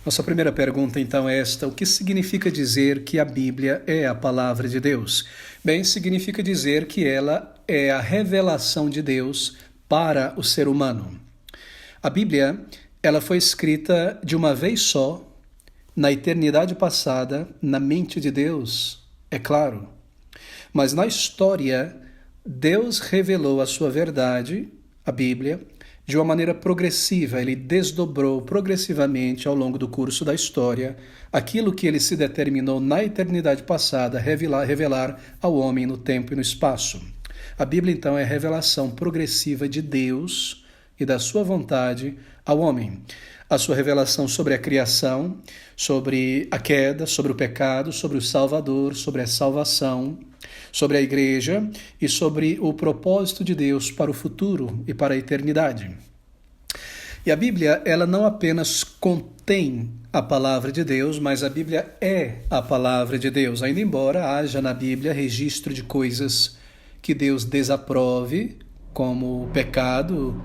Nossa primeira pergunta, então, é esta: o que significa dizer que a Bíblia é a palavra de Deus? Bem, significa dizer que ela é a revelação de Deus para o ser humano. A Bíblia, ela foi escrita de uma vez só, na eternidade passada, na mente de Deus, é claro. Mas na história, Deus revelou a sua verdade, a Bíblia, de uma maneira progressiva. Ele desdobrou progressivamente ao longo do curso da história aquilo que ele se determinou na eternidade passada revelar ao homem no tempo e no espaço. A Bíblia, então, é a revelação progressiva de Deus e da sua vontade ao homem. A sua revelação sobre a criação, sobre a queda, sobre o pecado, sobre o Salvador, sobre a salvação, sobre a igreja e sobre o propósito de Deus para o futuro e para a eternidade. E a Bíblia, ela não apenas contém a palavra de Deus, mas a Bíblia é a palavra de Deus, ainda embora haja na Bíblia registro de coisas que Deus desaprove, como o pecado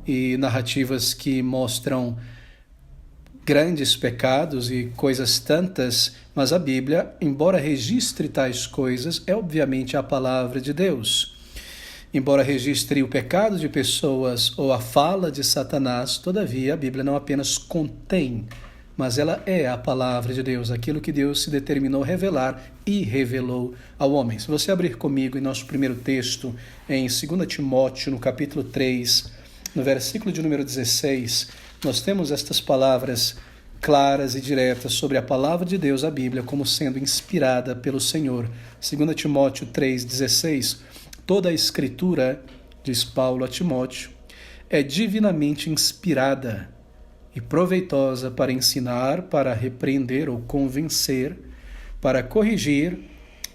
e narrativas que mostram grandes pecados e coisas tantas, mas a Bíblia, embora registre tais coisas, é obviamente a palavra de Deus. Embora registre o pecado de pessoas ou a fala de Satanás, todavia a Bíblia não apenas contém, mas ela é a palavra de Deus, aquilo que Deus se determinou revelar e revelou ao homem. Se você abrir comigo em nosso primeiro texto, em 2 Timóteo, no capítulo 3, no versículo de número 16, nós temos estas palavras claras e diretas sobre a palavra de Deus, a Bíblia, como sendo inspirada pelo Senhor. 2 Timóteo 3,16, toda a Escritura, diz Paulo a Timóteo, é divinamente inspirada e proveitosa para ensinar, para repreender ou convencer, para corrigir,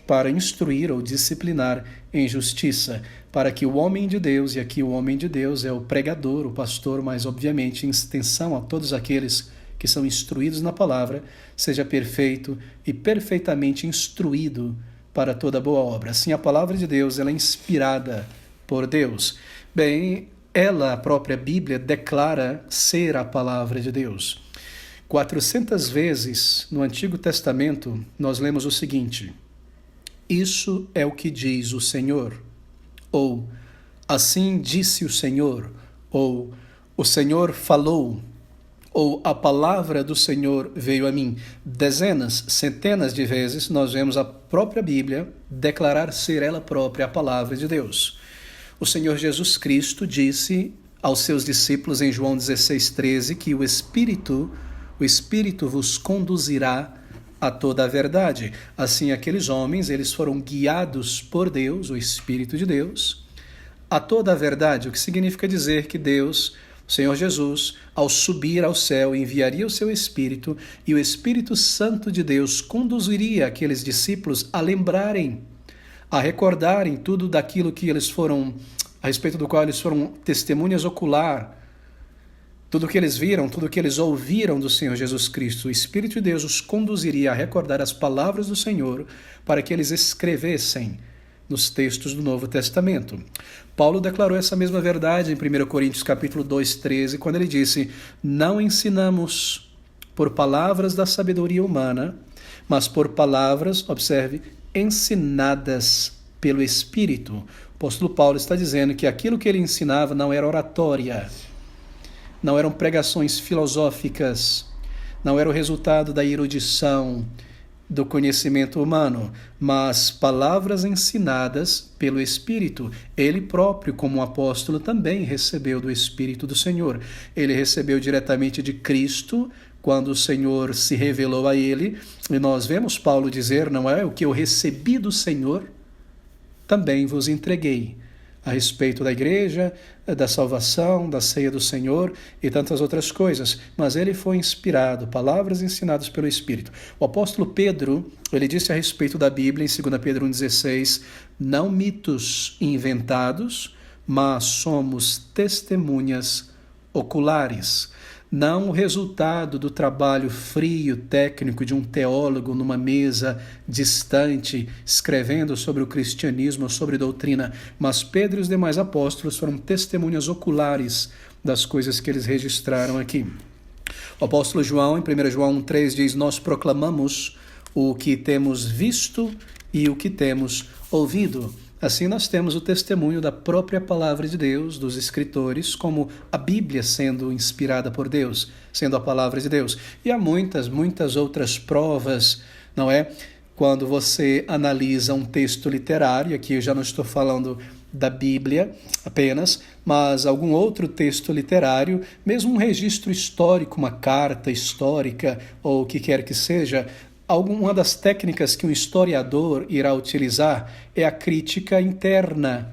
para instruir ou disciplinar em justiça, para que o homem de Deus, e aqui o homem de Deus é o pregador, o pastor, mas obviamente em extensão a todos aqueles que são instruídos na palavra, seja perfeito e perfeitamente instruído para toda boa obra. Assim, a palavra de Deus, ela é inspirada por Deus. Bem, ela, a própria Bíblia, declara ser a palavra de Deus. 400 vezes no Antigo Testamento, nós lemos o seguinte: isso é o que diz o Senhor, ou assim disse o Senhor, ou o Senhor falou, ou a palavra do Senhor veio a mim. Dezenas, centenas de vezes nós vemos a própria Bíblia declarar ser ela própria a palavra de Deus. O Senhor Jesus Cristo disse aos seus discípulos em João 16,13 que o Espírito vos conduzirá a toda a verdade. Assim, aqueles homens, eles foram guiados por Deus, o Espírito de Deus, a toda a verdade, o que significa dizer que Deus, o Senhor Jesus, ao subir ao céu, enviaria o seu Espírito, e o Espírito Santo de Deus conduziria aqueles discípulos a lembrarem, a recordarem tudo daquilo que eles foram, a respeito do qual eles foram testemunhas ocular, tudo que eles viram, tudo que eles ouviram do Senhor Jesus Cristo. O Espírito de Deus os conduziria a recordar as palavras do Senhor para que eles escrevessem nos textos do Novo Testamento. Paulo declarou essa mesma verdade em 1 Coríntios capítulo 2,13, quando ele disse: não ensinamos por palavras da sabedoria humana, mas por palavras, observe, ensinadas pelo Espírito. O apóstolo Paulo está dizendo que aquilo que ele ensinava não era oratória, não eram pregações filosóficas, não era o resultado da erudição, do conhecimento humano, mas palavras ensinadas pelo Espírito. Ele próprio, como apóstolo, também recebeu do Espírito do Senhor. Ele recebeu diretamente de Cristo, quando o Senhor se revelou a ele, e nós vemos Paulo dizer, não é? O que eu recebi do Senhor, também vos entreguei. A respeito da igreja, da salvação, da ceia do Senhor e tantas outras coisas. Mas ele foi inspirado, palavras ensinadas pelo Espírito. O apóstolo Pedro, ele disse a respeito da Bíblia, em 2 Pedro 1,16, não mitos inventados, mas somos testemunhas oculares. Não o resultado do trabalho frio, técnico de um teólogo numa mesa distante, escrevendo sobre o cristianismo, sobre doutrina, mas Pedro e os demais apóstolos foram testemunhas oculares das coisas que eles registraram aqui. O apóstolo João, em 1 João 1,3, diz: nós proclamamos o que temos visto e o que temos ouvido. Assim nós temos o testemunho da própria palavra de Deus, dos escritores, como a Bíblia sendo inspirada por Deus, sendo a palavra de Deus. E há muitas outras provas, não é? Quando você analisa um texto literário, aqui eu já não estou falando da Bíblia apenas, mas algum outro texto literário, mesmo um registro histórico, uma carta histórica ou o que quer que seja, uma das técnicas que um historiador irá utilizar é a crítica interna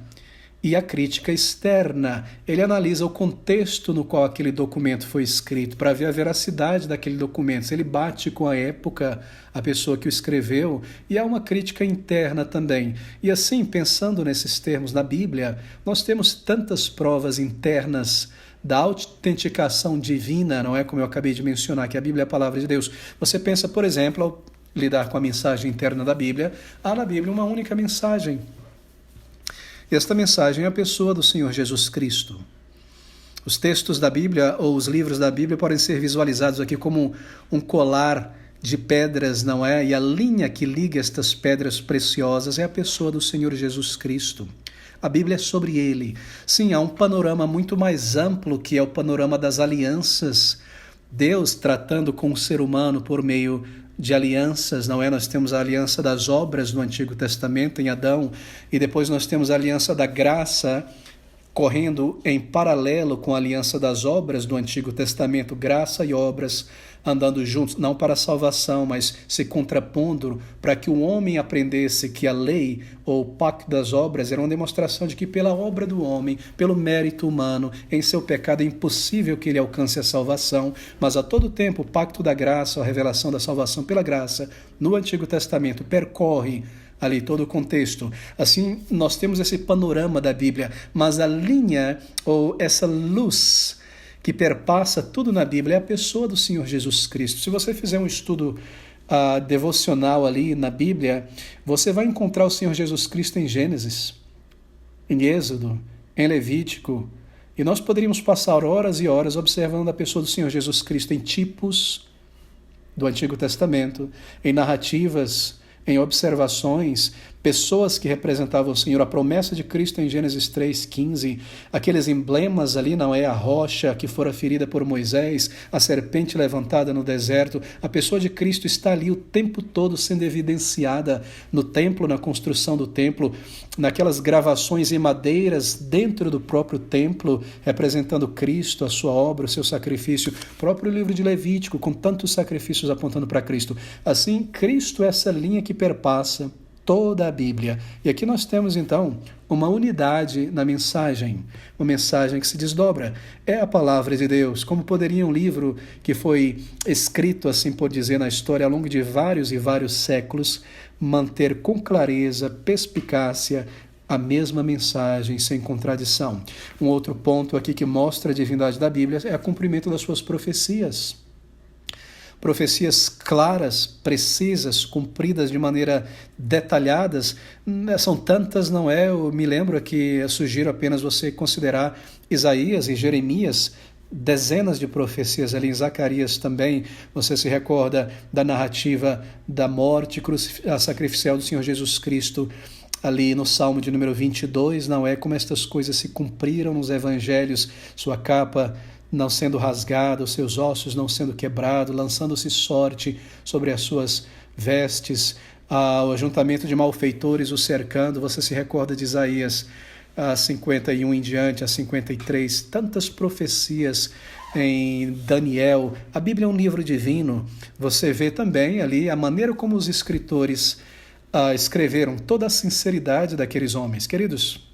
e a crítica externa. Ele analisa o contexto no qual aquele documento foi escrito para ver a veracidade daquele documento, se ele bate com a época, a pessoa que o escreveu, e há uma crítica interna também. E assim, pensando nesses termos na Bíblia, nós temos tantas provas internas da autenticação divina, não é, como eu acabei de mencionar, que a Bíblia é a palavra de Deus. Você pensa, por exemplo, ao lidar com a mensagem interna da Bíblia, há na Bíblia uma única mensagem. E esta mensagem é a pessoa do Senhor Jesus Cristo. Os textos da Bíblia, ou os livros da Bíblia, podem ser visualizados aqui como um colar de pedras, não é? E a linha que liga estas pedras preciosas é a pessoa do Senhor Jesus Cristo. A Bíblia é sobre ele. Sim, há um panorama muito mais amplo, que é o panorama das alianças. Deus tratando com o ser humano por meio de alianças, não é? Nós temos a aliança das obras no Antigo Testamento, em Adão, e depois nós temos a aliança da graça, correndo em paralelo com a aliança das obras do Antigo Testamento, graça e obras andando juntos, não para a salvação, mas se contrapondo, para que o homem aprendesse que a lei ou o pacto das obras era uma demonstração de que pela obra do homem, pelo mérito humano, em seu pecado é impossível que ele alcance a salvação, mas a todo tempo o pacto da graça, a revelação da salvação pela graça, no Antigo Testamento, percorre ali todo o contexto. Assim, nós temos esse panorama da Bíblia, mas a linha, ou essa luz que perpassa tudo na Bíblia, é a pessoa do Senhor Jesus Cristo. Se você fizer um estudo devocional ali na Bíblia, você vai encontrar o Senhor Jesus Cristo em Gênesis, em Êxodo, em Levítico, e nós poderíamos passar horas e horas observando a pessoa do Senhor Jesus Cristo em tipos do Antigo Testamento, em narrativas, em observações, pessoas que representavam o Senhor, a promessa de Cristo em Gênesis 3,15, aqueles emblemas ali, não é? A rocha que fora ferida por Moisés, a serpente levantada no deserto, a pessoa de Cristo está ali o tempo todo sendo evidenciada no templo, na construção do templo, naquelas gravações em madeiras dentro do próprio templo, representando Cristo, a sua obra, o seu sacrifício, o próprio livro de Levítico, com tantos sacrifícios apontando para Cristo. Assim, Cristo é essa linha que perpassa toda a Bíblia. E aqui nós temos, então, uma unidade na mensagem, uma mensagem que se desdobra. É a palavra de Deus. Como poderia um livro que foi escrito, assim por dizer, na história, ao longo de vários e vários séculos, manter com clareza, perspicácia, a mesma mensagem, sem contradição? Um outro ponto aqui que mostra a divindade da Bíblia é o cumprimento das suas profecias. Profecias claras, precisas, cumpridas de maneira detalhadas, são tantas, não é? Eu me lembro que eu sugiro apenas você considerar Isaías e Jeremias, dezenas de profecias ali, em Zacarias também. Você se recorda da narrativa da morte sacrificial do Senhor Jesus Cristo, ali no Salmo de número 22, não é? Como estas coisas se cumpriram nos evangelhos, sua capa não sendo rasgada, os seus ossos não sendo quebrados, lançando-se sorte sobre as suas vestes, o ajuntamento de malfeitores o cercando. Você se recorda de Isaías 51 em diante, a 53, tantas profecias em Daniel. A Bíblia é um livro divino. Você vê também ali a maneira como os escritores escreveram, toda a sinceridade daqueles homens. Queridos,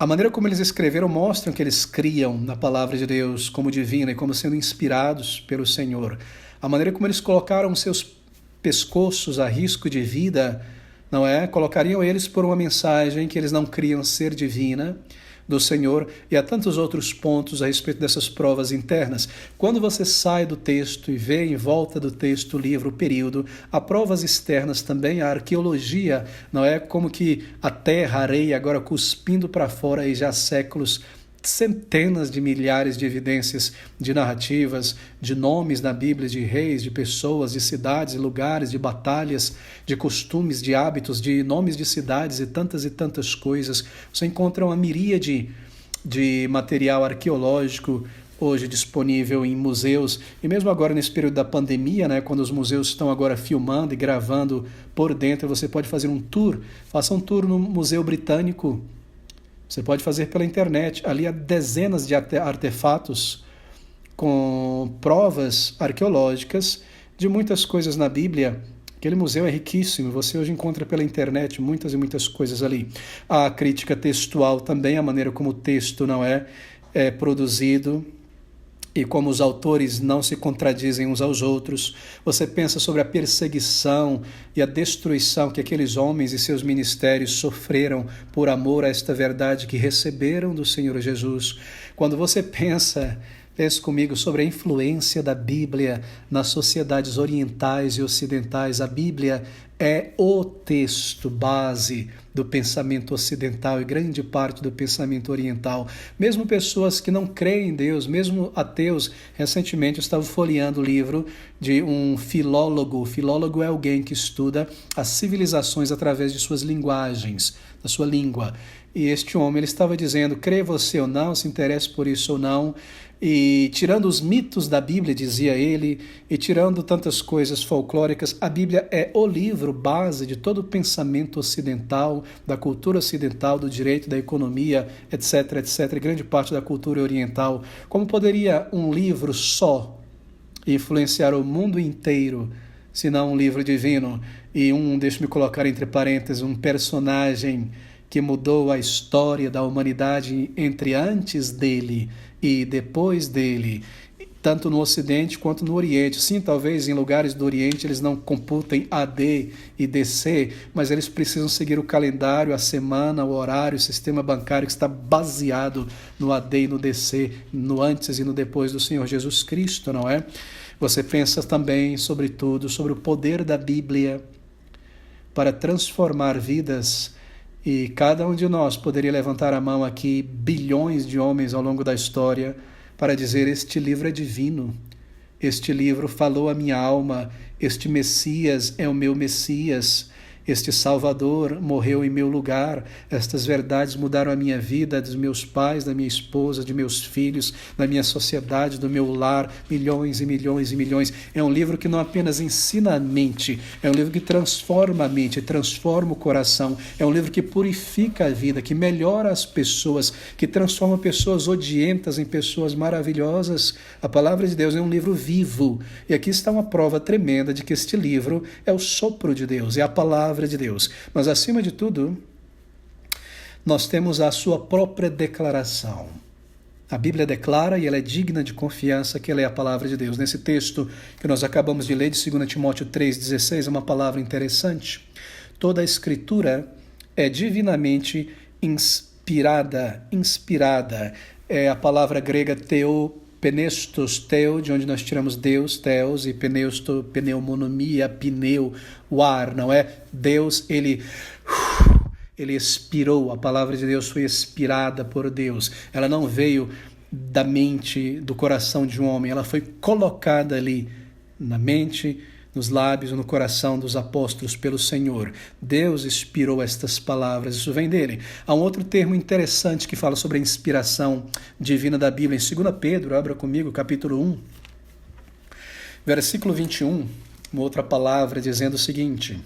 a maneira como eles escreveram mostram que eles criam na palavra de Deus como divina e como sendo inspirados pelo Senhor. A maneira como eles colocaram seus pescoços a risco de vida, não é? Colocariam eles por uma mensagem que eles não criam ser divina do Senhor, e há tantos outros pontos a respeito dessas provas internas. Quando você sai do texto e vê em volta do texto, o livro, o período, há provas externas também, a arqueologia, não é? Como que a terra, a areia, agora cuspindo para fora e já há séculos centenas de milhares de evidências, de narrativas, de nomes na Bíblia, de reis, de pessoas, de cidades, de lugares, de batalhas, de costumes, de hábitos, de nomes de cidades e tantas coisas. Você encontra uma miríade de material arqueológico hoje disponível em museus, e mesmo agora nesse período da pandemia, né, quando os museus estão agora filmando e gravando por dentro, você pode fazer um tour, faça um tour no Museu Britânico, você pode fazer pela internet, ali há dezenas de artefatos com provas arqueológicas de muitas coisas na Bíblia. Aquele museu é riquíssimo, você hoje encontra pela internet muitas e muitas coisas ali. A crítica textual também, a maneira como o texto não é produzido, e como os autores não se contradizem uns aos outros. Você pensa sobre a perseguição e a destruição que aqueles homens e seus ministérios sofreram por amor a esta verdade que receberam do Senhor Jesus. Quando você pense comigo sobre a influência da Bíblia nas sociedades orientais e ocidentais. A Bíblia é o texto base do pensamento ocidental e grande parte do pensamento oriental. Mesmo pessoas que não creem em Deus, mesmo ateus, recentemente eu estava folheando o livro de um filólogo. O filólogo é alguém que estuda as civilizações através de suas linguagens, da sua língua. E este homem ele estava dizendo, crê você ou não, se interessa por isso ou não, e tirando os mitos da Bíblia, dizia ele, e tirando tantas coisas folclóricas, a Bíblia é o livro base de todo o pensamento ocidental, da cultura ocidental, do direito, da economia, etc, etc, e grande parte da cultura oriental. Como poderia um livro só influenciar o mundo inteiro, se não um livro divino? E deixe-me colocar entre parênteses, um personagem que mudou a história da humanidade entre antes dele e depois dele, tanto no Ocidente quanto no Oriente. Sim, talvez em lugares do Oriente eles não computem AD e DC, mas eles precisam seguir o calendário, a semana, o horário, o sistema bancário que está baseado no AD e no DC, no antes e no depois do Senhor Jesus Cristo, não é? Você pensa também, sobretudo, sobre o poder da Bíblia para transformar vidas. E cada um de nós poderia levantar a mão aqui, bilhões de homens ao longo da história, para dizer, este livro é divino, este livro falou a minha alma, este Messias é o meu Messias, este Salvador morreu em meu lugar, estas verdades mudaram a minha vida, dos meus pais, da minha esposa, de meus filhos, da minha sociedade, do meu lar, milhões e milhões e milhões. É um livro que não apenas ensina a mente, é um livro que transforma a mente, transforma o coração, é um livro que purifica a vida, que melhora as pessoas, que transforma pessoas odientas em pessoas maravilhosas. A palavra de Deus é um livro vivo, e aqui está uma prova tremenda de que este livro é o sopro de Deus, é a palavra de Deus. Mas acima de tudo, nós temos a sua própria declaração. A Bíblia declara e ela é digna de confiança que ela é a palavra de Deus. Nesse texto que nós acabamos de ler de 2 Timóteo 3,16, é uma palavra interessante. Toda a Escritura é divinamente inspirada. É a palavra grega Pneustos, teo, de onde nós tiramos Deus, teos, e pneusto, pneumonomia, pneu, o ar, não é? Deus, ele expirou, a palavra de Deus foi expirada por Deus. Ela não veio da mente, do coração de um homem, ela foi colocada ali na mente, nos lábios, no coração dos apóstolos pelo Senhor. Deus inspirou estas palavras, isso vem dele. Há um outro termo interessante que fala sobre a inspiração divina da Bíblia. Em 2 Pedro, abra comigo, capítulo 1, versículo 21, uma outra palavra dizendo o seguinte: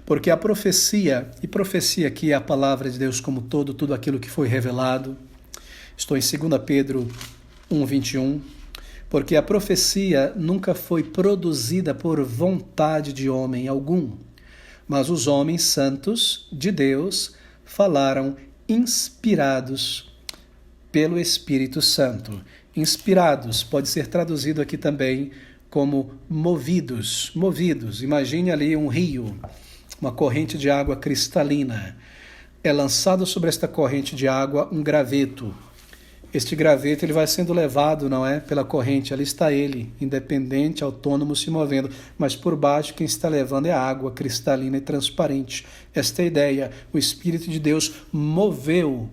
porque a profecia, e profecia aqui é a palavra de Deus como todo, tudo aquilo que foi revelado. Estou em 2 Pedro 1, 21. Porque a profecia nunca foi produzida por vontade de homem algum, mas os homens santos de Deus falaram inspirados pelo Espírito Santo. Inspirados pode ser traduzido aqui também como movidos. Imagine ali um rio, uma corrente de água cristalina. É lançado sobre esta corrente de água um graveto. Este graveto ele vai sendo levado, não é, pela corrente, ali está ele, independente, autônomo, se movendo, mas por baixo quem está levando é a água cristalina e transparente. Esta é a ideia, o Espírito de Deus moveu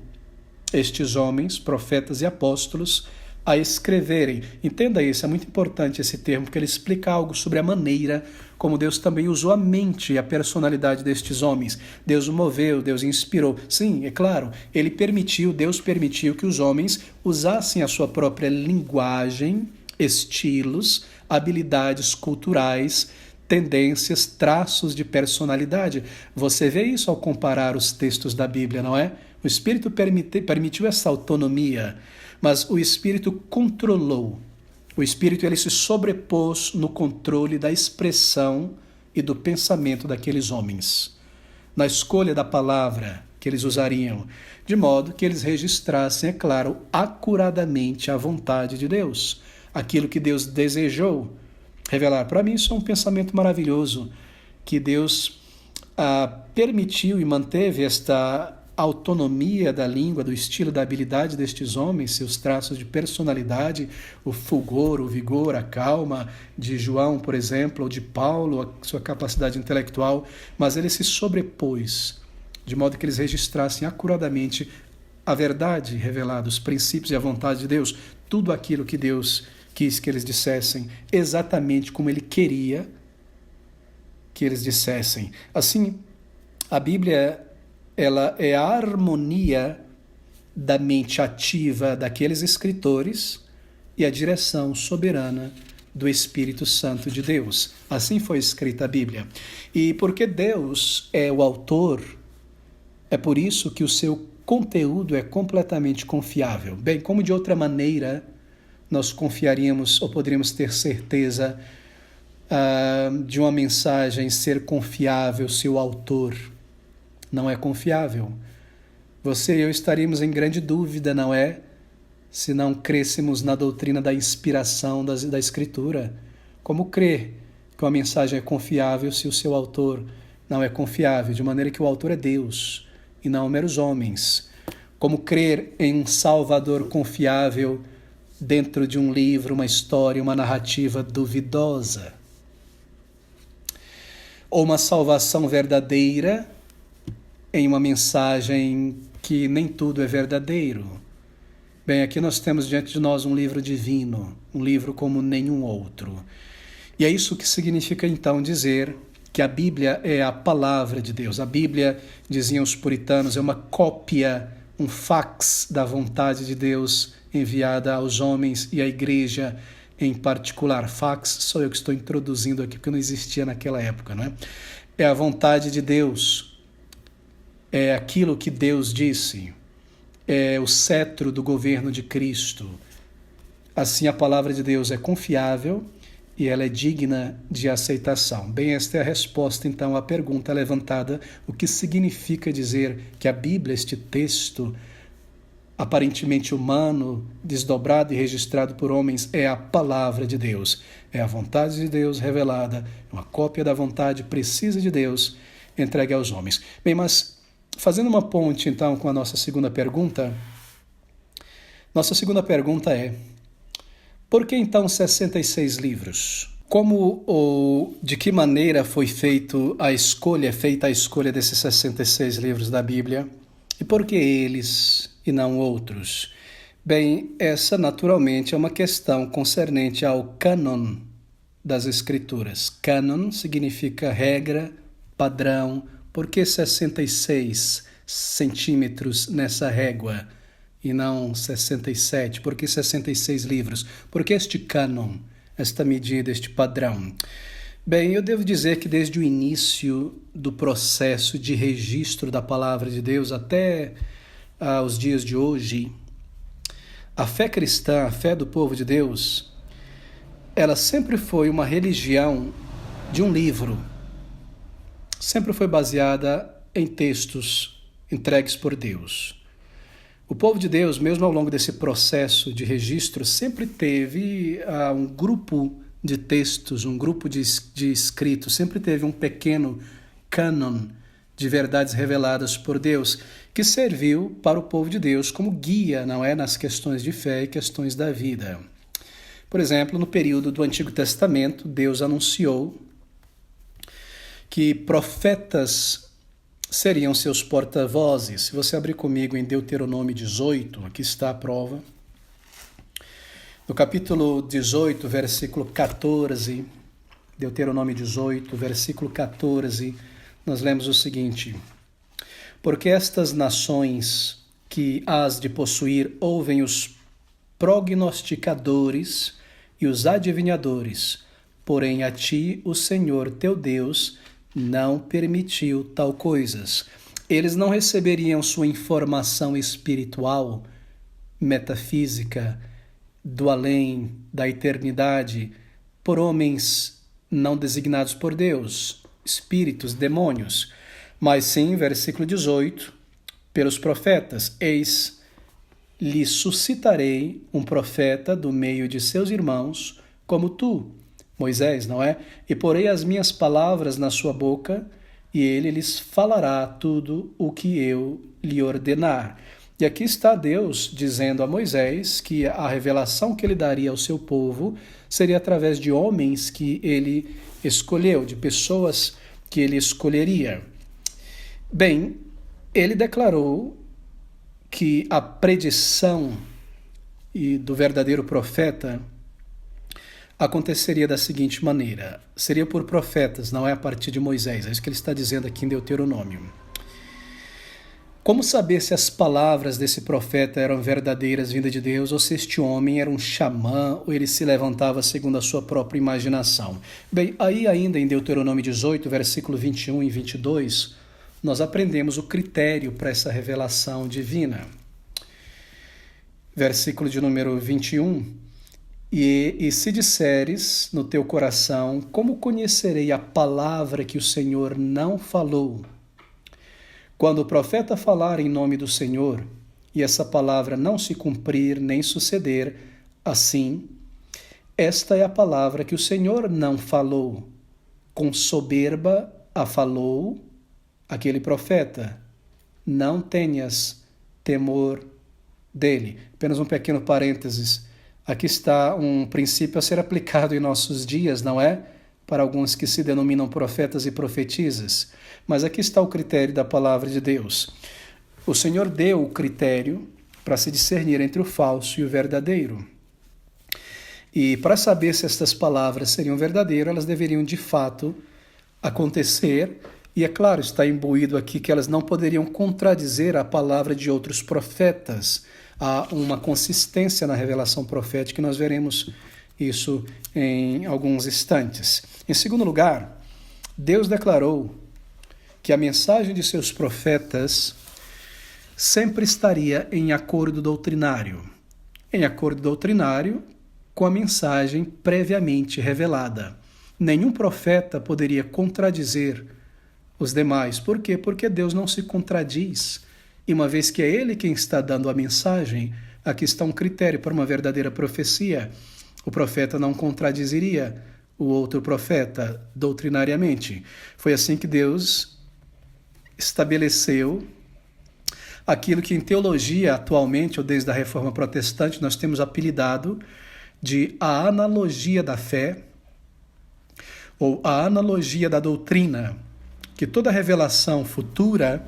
estes homens, profetas e apóstolos, a escreverem. Entenda isso, é muito importante esse termo, porque ele explica algo sobre a maneira como Deus também usou a mente e a personalidade destes homens. Deus o moveu, Deus inspirou. Sim, é claro, Deus permitiu que os homens usassem a sua própria linguagem, estilos, habilidades culturais, tendências, traços de personalidade. Você vê isso ao comparar os textos da Bíblia, não é? O Espírito permitiu essa autonomia, mas o Espírito controlou. O Espírito ele se sobrepôs no controle da expressão e do pensamento daqueles homens, na escolha da palavra que eles usariam, de modo que eles registrassem, é claro, acuradamente a vontade de Deus, aquilo que Deus desejou revelar. Para mim isso é um pensamento maravilhoso, que Deus permitiu e manteve esta autonomia da língua, do estilo, da habilidade destes homens, seus traços de personalidade, o fulgor, o vigor, a calma de João, por exemplo, ou de Paulo, a sua capacidade intelectual, mas ele se sobrepôs, de modo que eles registrassem acuradamente a verdade revelada, os princípios e a vontade de Deus, tudo aquilo que Deus quis que eles dissessem, exatamente como ele queria que eles dissessem. Assim, a Bíblia ela é a harmonia da mente ativa daqueles escritores e a direção soberana do Espírito Santo de Deus. Assim foi escrita a Bíblia. E porque Deus é o autor, é por isso que o seu conteúdo é completamente confiável. Bem, como de outra maneira nós confiaríamos ou poderíamos ter certeza de uma mensagem ser confiável se o autor não é confiável? Você e eu estaríamos em grande dúvida, não é? Se não crêssemos na doutrina da inspiração da Escritura. Como crer que uma mensagem é confiável se o seu autor não é confiável? De maneira que o autor é Deus e não meros homens. Como crer em um Salvador confiável dentro de um livro, uma história, uma narrativa duvidosa? Ou uma salvação verdadeira em uma mensagem que nem tudo é verdadeiro? Bem, aqui nós temos diante de nós um livro divino, um livro como nenhum outro. E é isso que significa então dizer que a Bíblia é a palavra de Deus. A Bíblia, diziam os puritanos, é uma cópia, um fax da vontade de Deus enviada aos homens e à igreja em particular. Fax sou eu que estou introduzindo aqui, porque não existia naquela época, não é? É a vontade de Deus. É aquilo que Deus disse, é o cetro do governo de Cristo. Assim, a palavra de Deus é confiável e ela é digna de aceitação. Bem, esta é a resposta, então, à pergunta levantada: o que significa dizer que a Bíblia, este texto aparentemente humano, desdobrado e registrado por homens, é a palavra de Deus? É a vontade de Deus revelada, uma cópia da vontade precisa de Deus entregue aos homens. Bem, mas fazendo uma ponte, então, com a nossa segunda pergunta é: por que, então, 66 livros? Como ou de que maneira foi feita a escolha desses 66 livros da Bíblia? E por que eles e não outros? Bem, essa naturalmente é uma questão concernente ao cânon das Escrituras. Cânon significa regra, padrão. Por que 66 centímetros nessa régua e não 67? Por que 66 livros? Por que este cânon, esta medida, este padrão? Bem, eu devo dizer que desde o início do processo de registro da palavra de Deus até os dias de hoje, a fé cristã, a fé do povo de Deus, ela sempre foi uma religião de um livro. Sempre foi baseada em textos entregues por Deus. O povo de Deus, mesmo ao longo desse processo de registro, sempre teve um grupo de textos, um grupo de escritos, sempre teve um pequeno cânon de verdades reveladas por Deus, que serviu para o povo de Deus como guia, não é, nas questões de fé e questões da vida. Por exemplo, no período do Antigo Testamento, Deus anunciou que profetas seriam seus porta-vozes. Se você abrir comigo em Deuteronômio 18, aqui está a prova. No capítulo 18, versículo 14, Deuteronômio 18, versículo 14, nós lemos o seguinte: porque estas nações que hás de possuir ouvem os prognosticadores e os adivinhadores, porém a ti o Senhor teu Deus não permitiu tal coisas. Eles não receberiam sua informação espiritual, metafísica, do além, da eternidade, por homens não designados por Deus, espíritos, demônios, mas sim, versículo 18, pelos profetas: eis, lhe suscitarei um profeta do meio de seus irmãos, como tu, Moisés, não é? E porei as minhas palavras na sua boca, e ele lhes falará tudo o que eu lhe ordenar. E aqui está Deus dizendo a Moisés que a revelação que ele daria ao seu povo seria através de homens que ele escolheu, de pessoas que ele escolheria. Bem, ele declarou que a predição do verdadeiro profeta aconteceria da seguinte maneira: seria por profetas, não é a partir de Moisés. É isso que ele está dizendo aqui em Deuteronômio. Como saber se as palavras desse profeta eram verdadeiras, vinda de Deus, ou se este homem era um xamã, ou ele se levantava segundo a sua própria imaginação? Bem, aí ainda em Deuteronômio 18, versículo 21 e 22, nós aprendemos o critério para essa revelação divina. Versículo de número 21, e se disseres no teu coração, como conhecerei a palavra que o Senhor não falou? Quando o profeta falar em nome do Senhor, e essa palavra não se cumprir nem suceder, assim, esta é a palavra que o Senhor não falou. Com soberba a falou aquele profeta. Não tenhas temor dele. Apenas um pequeno parênteses. Aqui está um princípio a ser aplicado em nossos dias, não é? Para alguns que se denominam profetas e profetisas. Mas aqui está o critério da palavra de Deus. O Senhor deu o critério para se discernir entre o falso e o verdadeiro. E para saber se estas palavras seriam verdadeiras, elas deveriam de fato acontecer. E é claro, está imbuído aqui que elas não poderiam contradizer a palavra de outros profetas. Há uma consistência na revelação profética e nós veremos isso em alguns instantes. Em segundo lugar, Deus declarou que a mensagem de seus profetas sempre estaria em acordo doutrinário. Em acordo doutrinário com a mensagem previamente revelada. Nenhum profeta poderia contradizer os demais. Por quê? Porque Deus não se contradiz. E uma vez que é Ele quem está dando a mensagem, aqui está um critério para uma verdadeira profecia. O profeta não contradiziria o outro profeta doutrinariamente. Foi assim que Deus estabeleceu aquilo que em teologia atualmente, ou desde a Reforma Protestante, nós temos apelidado de a analogia da fé, ou a analogia da doutrina, que toda revelação futura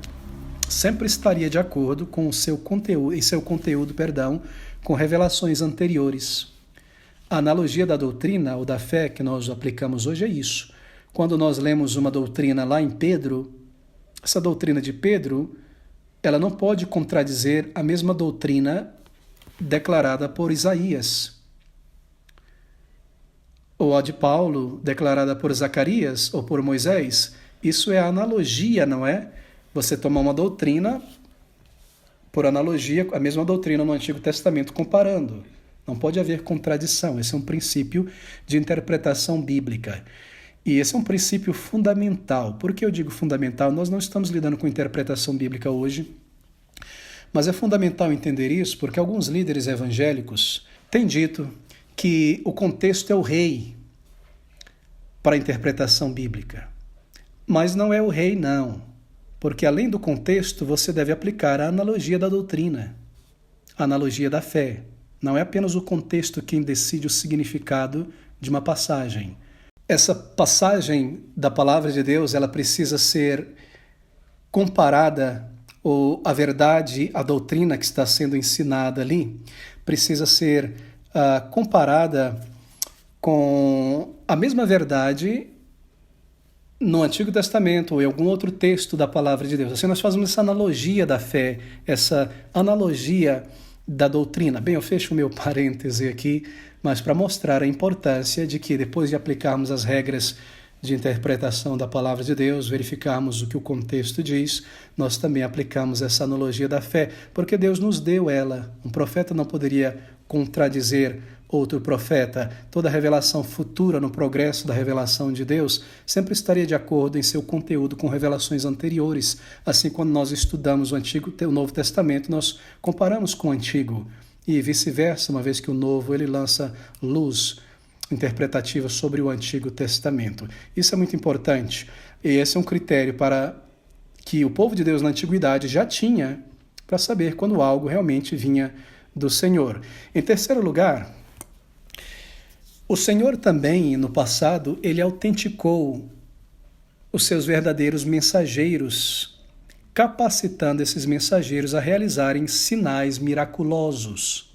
sempre estaria de acordo com seu conteúdo, com revelações anteriores. A analogia da doutrina ou da fé que nós aplicamos hoje é isso. Quando nós lemos uma doutrina lá em Pedro, essa doutrina de Pedro, ela não pode contradizer a mesma doutrina declarada por Isaías, ou a de Paulo, declarada por Zacarias ou por Moisés. Isso é a analogia, não é? Você tomar uma doutrina, por analogia, a mesma doutrina no Antigo Testamento, comparando. Não pode haver contradição. Esse é um princípio de interpretação bíblica. E esse é um princípio fundamental. Por que eu digo fundamental? Nós não estamos lidando com interpretação bíblica hoje, mas é fundamental entender isso porque alguns líderes evangélicos têm dito que o contexto é o rei para a interpretação bíblica. Mas não é o rei, não. Porque além do contexto, você deve aplicar a analogia da doutrina, a analogia da fé. Não é apenas o contexto quem decide o significado de uma passagem. Essa passagem da palavra de Deus, ela precisa ser comparada, ou a verdade, a doutrina que está sendo ensinada ali, precisa ser comparada com a mesma verdade no Antigo Testamento ou em algum outro texto da Palavra de Deus. Assim nós fazemos essa analogia da fé, essa analogia da doutrina. Bem, eu fecho o meu parêntese aqui, mas para mostrar a importância de que depois de aplicarmos as regras de interpretação da Palavra de Deus, verificarmos o que o contexto diz, nós também aplicamos essa analogia da fé, porque Deus nos deu ela. Um profeta não poderia contradizer outro profeta. Toda revelação futura no progresso da revelação de Deus sempre estaria de acordo em seu conteúdo com revelações anteriores. Assim, quando nós estudamos o Novo Testamento, nós comparamos com o Antigo e vice-versa, uma vez que o Novo ele lança luz interpretativa sobre o Antigo Testamento. Isso é muito importante e esse é um critério para que o povo de Deus na Antiguidade já tinha para saber quando algo realmente vinha do Senhor. Em terceiro lugar, o Senhor também, no passado, ele autenticou os seus verdadeiros mensageiros, capacitando esses mensageiros a realizarem sinais miraculosos.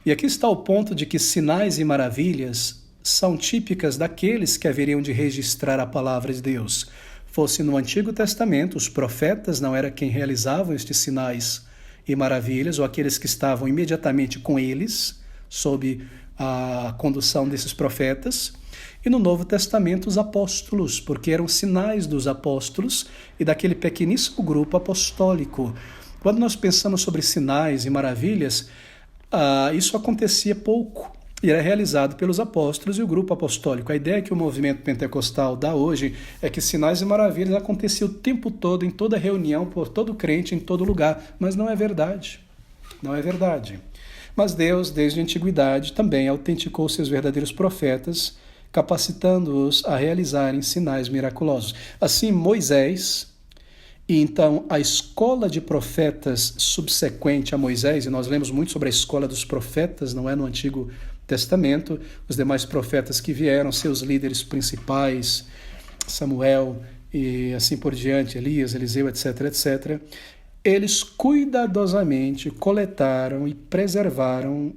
E aqui está o ponto de que sinais e maravilhas são típicas daqueles que haveriam de registrar a palavra de Deus. Fosse no Antigo Testamento, os profetas não eram quem realizavam estes sinais e maravilhas, ou aqueles que estavam imediatamente com eles, sob a condução desses profetas, e no Novo Testamento os apóstolos, porque eram sinais dos apóstolos e daquele pequeníssimo grupo apostólico. Quando nós pensamos sobre sinais e maravilhas, isso acontecia pouco e era realizado pelos apóstolos e o grupo apostólico. A ideia que o movimento pentecostal dá hoje é que sinais e maravilhas aconteciam o tempo todo, em toda reunião, por todo crente, em todo lugar, mas não é verdade. Não é verdade. Mas Deus, desde a antiguidade, também autenticou seus verdadeiros profetas, capacitando-os a realizarem sinais miraculosos. Assim, Moisés, e então a escola de profetas subsequente a Moisés, e nós lemos muito sobre a escola dos profetas, não é, no Antigo Testamento, os demais profetas que vieram, seus líderes principais, Samuel e assim por diante, Elias, Eliseu, etc., etc., eles cuidadosamente coletaram e preservaram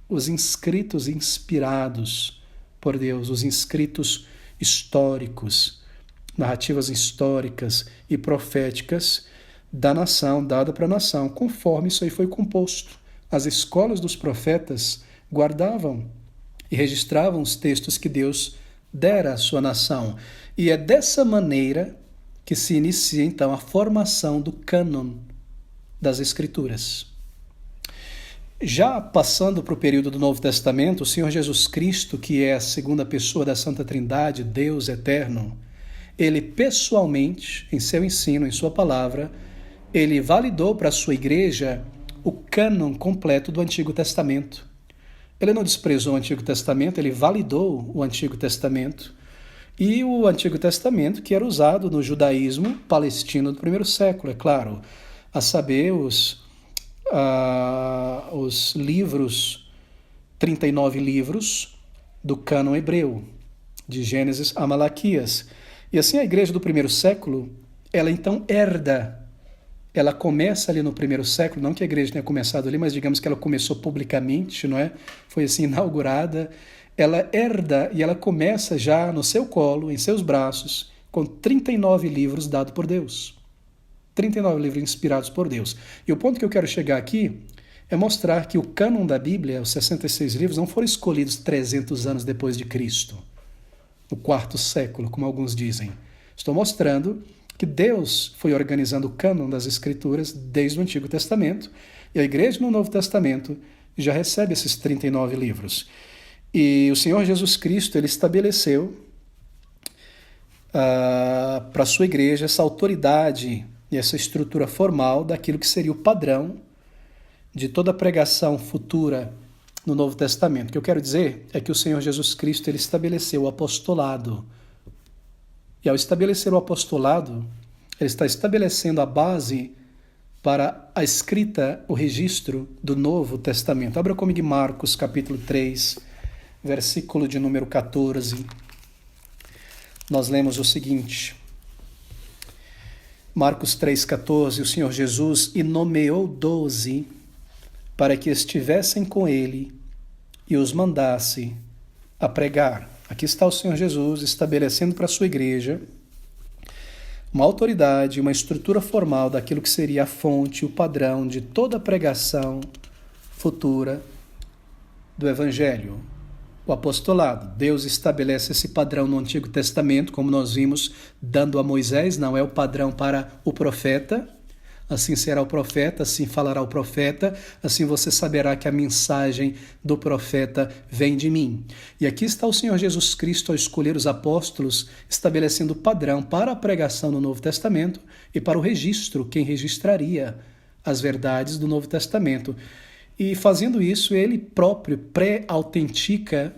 os inscritos inspirados por Deus, os inscritos históricos, narrativas históricas e proféticas da nação, dada para a nação, conforme isso aí foi composto. As escolas dos profetas guardavam e registravam os textos que Deus dera à sua nação. E é dessa maneira que se inicia, então, a formação do cânon das Escrituras. Já passando para o período do Novo Testamento, o Senhor Jesus Cristo, que é a segunda pessoa da Santa Trindade, Deus eterno, ele pessoalmente, em seu ensino, em sua palavra, ele validou para a sua igreja o cânon completo do Antigo Testamento. Ele não desprezou o Antigo Testamento, ele validou o Antigo Testamento. E o Antigo Testamento, que era usado no judaísmo palestino do primeiro século, é claro, a saber, os livros, 39 livros do cânon hebreu, de Gênesis a Malaquias. E assim a igreja do primeiro século, ela então herda, ela começa ali no primeiro século, não que a igreja tenha começado ali, mas digamos que ela começou publicamente, não é? Foi assim inaugurada. Ela herda e ela começa já no seu colo, em seus braços, com 39 livros dados por Deus. 39 livros inspirados por Deus. E o ponto que eu quero chegar aqui é mostrar que o cânon da Bíblia, os 66 livros, não foram escolhidos 300 anos depois de Cristo, no quarto século, como alguns dizem. Estou mostrando que Deus foi organizando o cânon das Escrituras desde o Antigo Testamento, e a igreja no Novo Testamento já recebe esses 39 livros. E o Senhor Jesus Cristo, ele estabeleceu para a sua igreja essa autoridade e essa estrutura formal daquilo que seria o padrão de toda a pregação futura no Novo Testamento. O que eu quero dizer é que o Senhor Jesus Cristo, ele estabeleceu o apostolado. E ao estabelecer o apostolado, ele está estabelecendo a base para a escrita, o registro do Novo Testamento. Abra comigo em Marcos, capítulo 3, versículo de número 14. Nós lemos o seguinte: Marcos 3,14, o Senhor Jesus e nomeou 12 para que estivessem com ele e os mandasse a pregar. Aqui está o Senhor Jesus estabelecendo para a sua igreja uma autoridade, uma estrutura formal daquilo que seria a fonte, o padrão de toda a pregação futura do Evangelho, o apostolado. Deus estabelece esse padrão no Antigo Testamento, como nós vimos, dando a Moisés, não é o padrão para o profeta. Assim será o profeta, assim falará o profeta, assim você saberá que a mensagem do profeta vem de mim. E aqui está o Senhor Jesus Cristo ao escolher os apóstolos, estabelecendo o padrão para a pregação no Novo Testamento e para o registro, quem registraria as verdades do Novo Testamento. E fazendo isso, ele próprio pré-autentica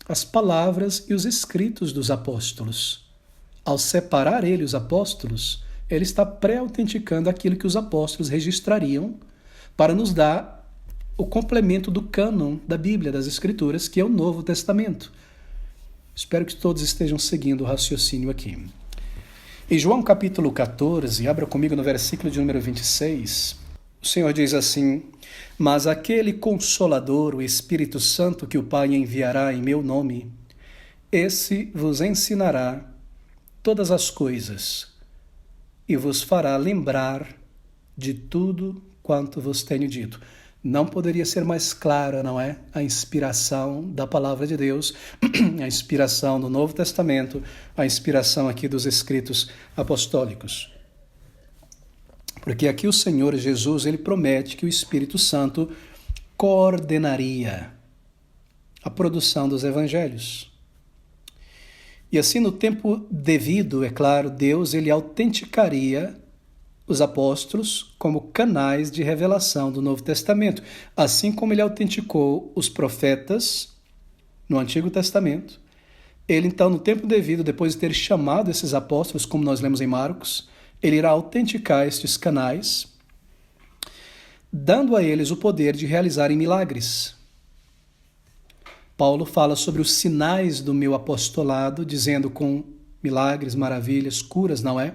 as palavras e os escritos dos apóstolos. Ao separar ele, os apóstolos, ele está pré-autenticando aquilo que os apóstolos registrariam para nos dar o complemento do cânon da Bíblia, das Escrituras, que é o Novo Testamento. Espero que todos estejam seguindo o raciocínio aqui. Em João capítulo 14, abra comigo no versículo de número 26, o Senhor diz assim: mas aquele Consolador, o Espírito Santo, que o Pai enviará em meu nome, esse vos ensinará todas as coisas e vos fará lembrar de tudo quanto vos tenho dito. Não poderia ser mais clara, não é? A inspiração da palavra de Deus, a inspiração do Novo Testamento, a inspiração aqui dos escritos apostólicos. Porque aqui o Senhor Jesus, ele promete que o Espírito Santo coordenaria a produção dos evangelhos. E assim, no tempo devido, é claro, Deus ele autenticaria os apóstolos como canais de revelação do Novo Testamento, assim como ele autenticou os profetas no Antigo Testamento. Ele, então, no tempo devido, depois de ter chamado esses apóstolos, como nós lemos em Marcos, ele irá autenticar estes canais, dando a eles o poder de realizarem milagres. Paulo fala sobre os sinais do meu apostolado, dizendo com milagres, maravilhas, curas, não é?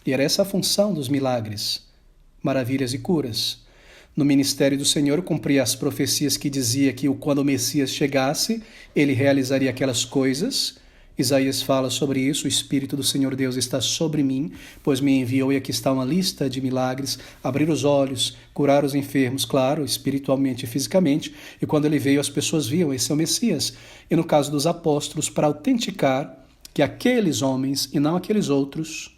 E era essa a função dos milagres, maravilhas e curas. No ministério do Senhor, cumpria as profecias que dizia que quando o Messias chegasse, ele realizaria aquelas coisas. Isaías fala sobre isso: o Espírito do Senhor Deus está sobre mim, pois me enviou, e aqui está uma lista de milagres: abrir os olhos, curar os enfermos, claro, espiritualmente e fisicamente, e quando ele veio as pessoas viam, esse é o Messias. E no caso dos apóstolos, para autenticar que aqueles homens e não aqueles outros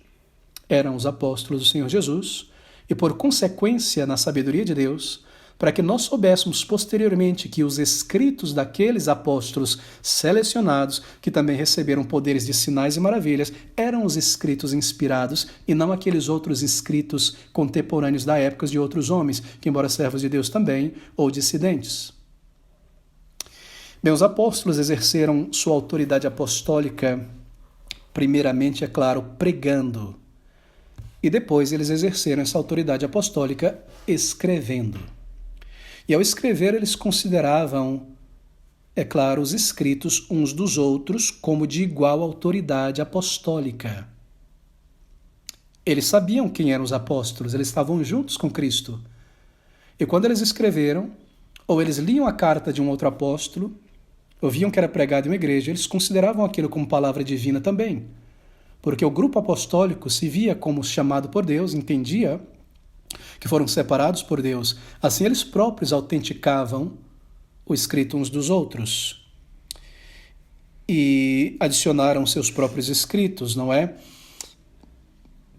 eram os apóstolos do Senhor Jesus, e por consequência, na sabedoria de Deus, para que nós soubéssemos posteriormente que os escritos daqueles apóstolos selecionados, que também receberam poderes de sinais e maravilhas, eram os escritos inspirados e não aqueles outros escritos contemporâneos da época de outros homens, que embora servos de Deus também, ou dissidentes. Bem, os apóstolos exerceram sua autoridade apostólica, primeiramente, é claro, pregando, e depois eles exerceram essa autoridade apostólica escrevendo. E ao escrever, eles consideravam, é claro, os escritos uns dos outros como de igual autoridade apostólica. Eles sabiam quem eram os apóstolos, eles estavam juntos com Cristo. E quando eles escreveram, ou eles liam a carta de um outro apóstolo, ou viam que era pregado em uma igreja, eles consideravam aquilo como palavra divina também. Porque o grupo apostólico se via como chamado por Deus, entendia que foram separados por Deus. Assim eles próprios autenticavam o escrito uns dos outros e adicionaram seus próprios escritos, não é?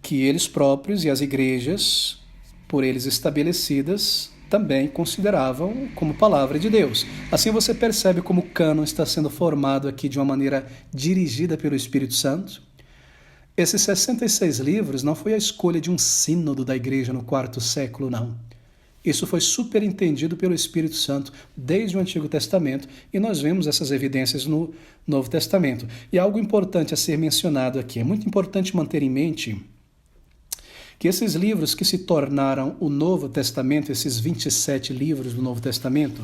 Que eles próprios e as igrejas, por eles estabelecidas, também consideravam como palavra de Deus. Assim você percebe como o cânon está sendo formado aqui de uma maneira dirigida pelo Espírito Santo. Esses 66 livros não foi a escolha de um sínodo da igreja no quarto século, não. Isso foi superentendido pelo Espírito Santo desde o Antigo Testamento, e nós vemos essas evidências no Novo Testamento. E algo importante a ser mencionado aqui, é muito importante manter em mente que esses livros que se tornaram o Novo Testamento, esses 27 livros do Novo Testamento,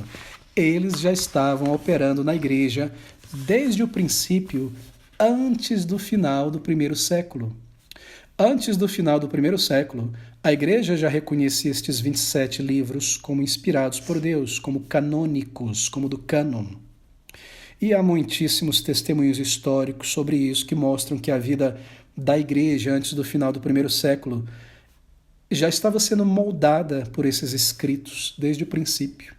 eles já estavam operando na igreja desde o princípio, antes do final do primeiro século. Antes do final do primeiro século, a Igreja já reconhecia estes 27 livros como inspirados por Deus, como canônicos, como do cânon. E há muitíssimos testemunhos históricos sobre isso que mostram que a vida da Igreja antes do final do primeiro século já estava sendo moldada por esses escritos desde o princípio.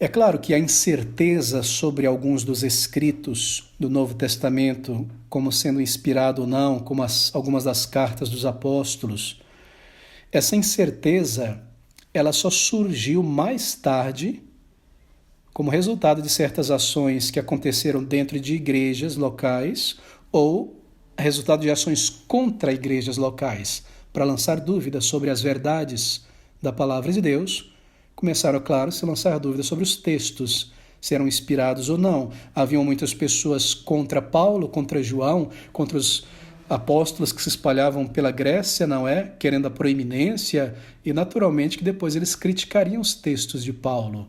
É claro que a incerteza sobre alguns dos escritos do Novo Testamento, como sendo inspirado ou não, como algumas das cartas dos apóstolos, essa incerteza ela só surgiu mais tarde como resultado de certas ações que aconteceram dentro de igrejas locais ou resultado de ações contra igrejas locais, para lançar dúvidas sobre as verdades da palavra de Deus. Começaram, claro, a se lançar dúvidas sobre os textos, se eram inspirados ou não. Haviam muitas pessoas contra Paulo, contra João, contra os apóstolos que se espalhavam pela Grécia, não é? Querendo a proeminência, e naturalmente que depois eles criticariam os textos de Paulo.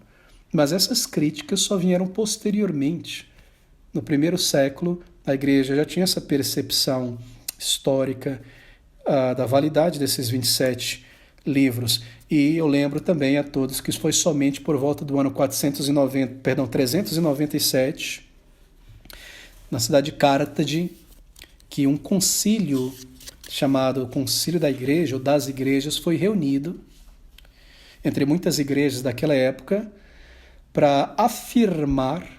Mas essas críticas só vieram posteriormente. No primeiro século, a igreja já tinha essa percepção histórica da validade desses 27 livros. E eu lembro também a todos que isso foi somente por volta do ano 397, na cidade de Carthage, que um concílio chamado Concílio da Igreja ou das Igrejas foi reunido entre muitas igrejas daquela época para afirmar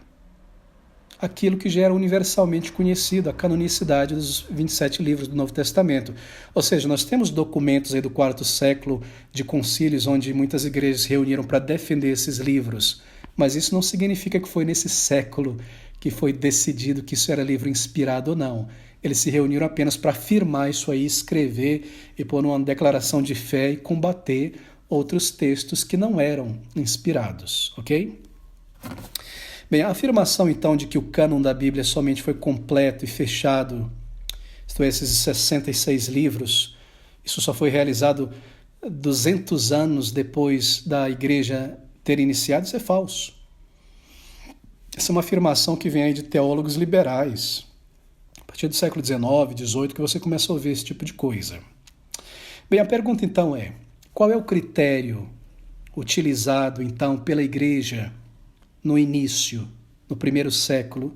aquilo que já era universalmente conhecido, a canonicidade dos 27 livros do Novo Testamento. Ou seja, nós temos documentos aí do quarto século de concílios onde muitas igrejas se reuniram para defender esses livros, mas isso não significa que foi nesse século que foi decidido que isso era livro inspirado ou não. Eles se reuniram apenas para afirmar isso aí, escrever e pôr uma declaração de fé e combater outros textos que não eram inspirados, ok? Bem, a afirmação, então, de que o cânon da Bíblia somente foi completo e fechado, isto é, esses 66 livros, isso só foi realizado 200 anos depois da Igreja ter iniciado, isso é falso. Essa é uma afirmação que vem aí de teólogos liberais, a partir do século XIX, XVIII, que você começa a ouvir esse tipo de coisa. Bem, a pergunta, então, é: qual é o critério utilizado, então, pela Igreja no início, no primeiro século,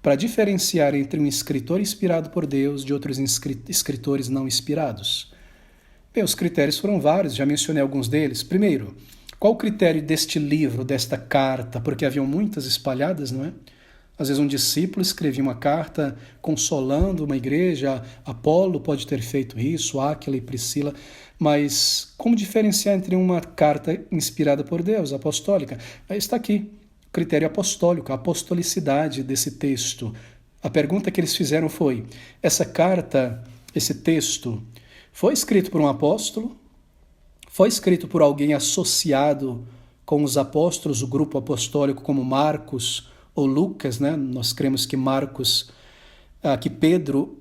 para diferenciar entre um escritor inspirado por Deus de outros escritores não inspirados? Bem, os critérios foram vários, já mencionei alguns deles. Primeiro, qual o critério deste livro, desta carta? Porque haviam muitas espalhadas, não é? Às vezes um discípulo escrevia uma carta consolando uma igreja, Apolo pode ter feito isso, Áquila e Priscila, mas como diferenciar entre uma carta inspirada por Deus, apostólica? Aí está aqui. Critério apostólico, a apostolicidade desse texto. A pergunta que eles fizeram foi: essa carta, esse texto, foi escrito por um apóstolo? Foi escrito por alguém associado com os apóstolos, o grupo apostólico, como Marcos ou Lucas, né? Nós cremos que Marcos, que Pedro,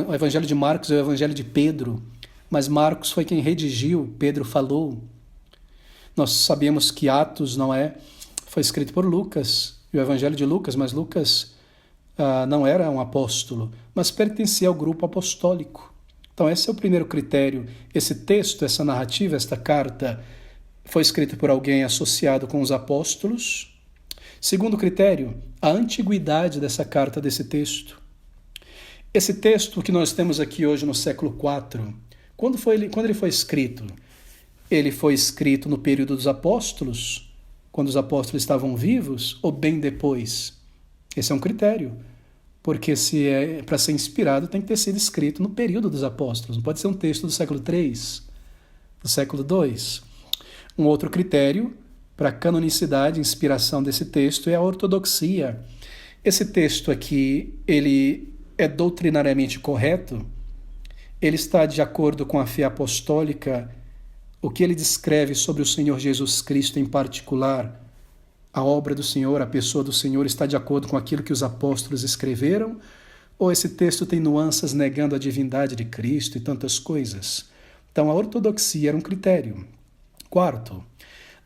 o evangelho de Marcos é o evangelho de Pedro, mas Marcos foi quem redigiu, Pedro falou. Nós sabemos que Atos foi escrito por Lucas, e o Evangelho de Lucas, mas Lucas não era um apóstolo, mas pertencia ao grupo apostólico. Então esse é o primeiro critério. Esse texto, essa narrativa, esta carta, foi escrita por alguém associado com os apóstolos. Segundo critério, a antiguidade dessa carta, desse texto. Esse texto que nós temos aqui hoje no século IV, quando ele foi escrito? Ele foi escrito no período dos apóstolos, quando os apóstolos estavam vivos, ou bem depois? Esse é um critério, porque se é para ser inspirado tem que ter sido escrito no período dos apóstolos, não pode ser um texto do século III, do século II. Um outro critério para a canonicidade e inspiração desse texto é a ortodoxia. Esse texto aqui, ele é doutrinariamente correto? Ele está de acordo com a fé apostólica? O que ele descreve sobre o Senhor Jesus Cristo em particular, a obra do Senhor, a pessoa do Senhor, está de acordo com aquilo que os apóstolos escreveram? Ou esse texto tem nuances negando a divindade de Cristo e tantas coisas? Então a ortodoxia era um critério. Quarto,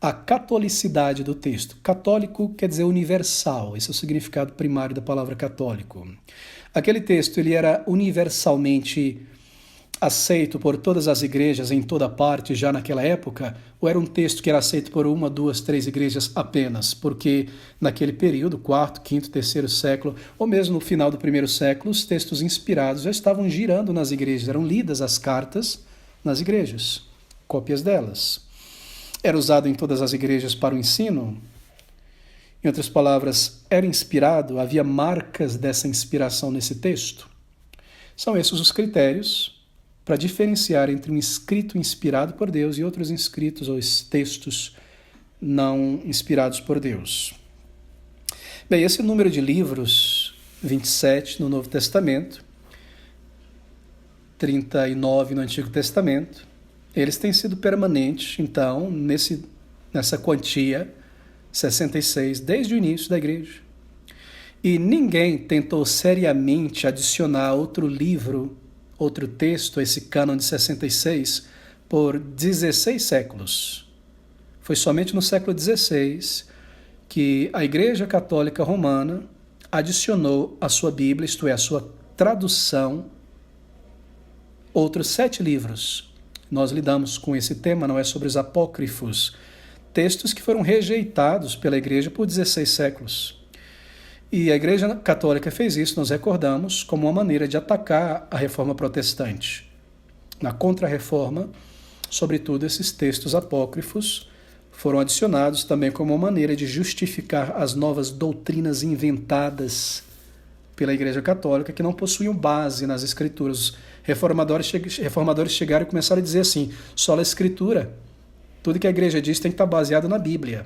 a catolicidade do texto. Católico quer dizer universal, esse é o significado primário da palavra católico. Aquele texto ele era universalmente aceito por todas as igrejas em toda parte já naquela época, ou era um texto que era aceito por uma, duas, três igrejas apenas? Porque naquele período, quarto, quinto, terceiro século, ou mesmo no final do primeiro século, os textos inspirados já estavam girando nas igrejas, eram lidas as cartas nas igrejas, cópias delas. Era usado em todas as igrejas para o ensino. Em outras palavras, era inspirado, havia marcas dessa inspiração nesse texto. São esses os critérios para diferenciar entre um escrito inspirado por Deus e outros escritos ou textos não inspirados por Deus. Bem, esse número de livros, 27 no Novo Testamento, 39 no Antigo Testamento, eles têm sido permanentes, então, nessa quantia, 66, desde o início da igreja. E ninguém tentou seriamente adicionar outro livro, outro texto a esse cânon de 66 por 16 séculos. Foi somente no século XVI que a Igreja Católica Romana adicionou à sua Bíblia, isto é, à sua tradução, outros 7 livros. Nós lidamos com esse tema, não é sobre os apócrifos, textos que foram rejeitados pela Igreja por 16 séculos. E a Igreja Católica fez isso, nós recordamos, como uma maneira de atacar a Reforma Protestante. Na Contra-Reforma, sobretudo, esses textos apócrifos foram adicionados também como uma maneira de justificar as novas doutrinas inventadas pela Igreja Católica, que não possuíam base nas Escrituras. Reformadores chegaram e começaram a dizer assim, só a Escritura, tudo que a Igreja diz tem que estar baseado na Bíblia.